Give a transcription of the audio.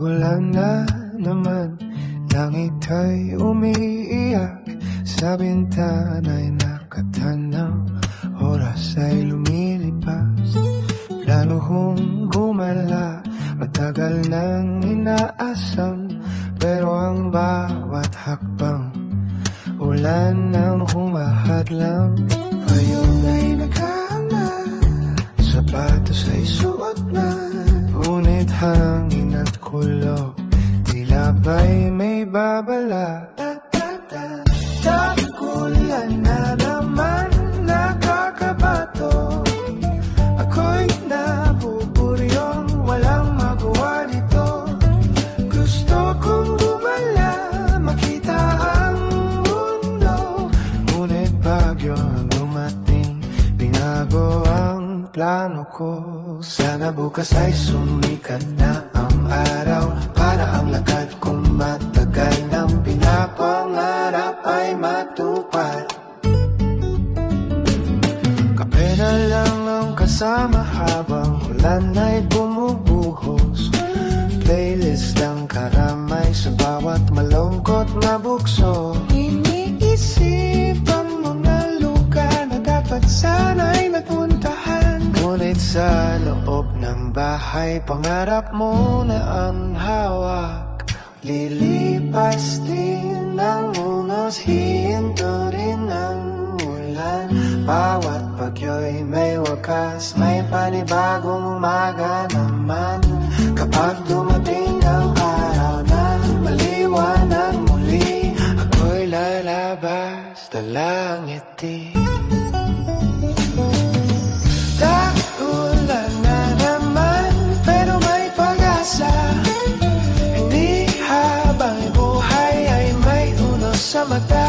Magulan na naman, langit ay umiiyak, sa bintana'y nakatanaw, oras ay lumilipas. Plano kong gumala, matagal nang inaasam, pero ang bawat hakbang ulan nang humahadlang. Ngayon ay nagkahanda, sapatos ay suot na, ngunit hangin at kulog tila ba'y may babala. Tagulan na naman, nakakabato, ako'y nabuburyong walang magawa dito. Gusto kong gumala, makita ang mundo, ngunit bagyo dumating, binago ang plano ko. Sana bukas ay sumikat na ang araw, para ang lakad kong matagal ng pinapangarap ay matupad. Kape na lang ang kasama habang ulan ay bumubuhos, playlist ang karamay sa bawat malungkot na bukso. Iniisipan mo na lugar na dapat sana'y napuntahan, ngunit sa loob ng bahay pangarap mo na ang hawak. Lilipas din ang unos, hihinto rin ang ulan, bawat bagyo'y may wakas, may panibagong umaga naman. Kapag dumating ang araw na maliwanag muli, ako'y lalabas, dalang ngiti. Tagulan na naman, pero may pag-asa, hindi habang buhay ay may unos sa mata.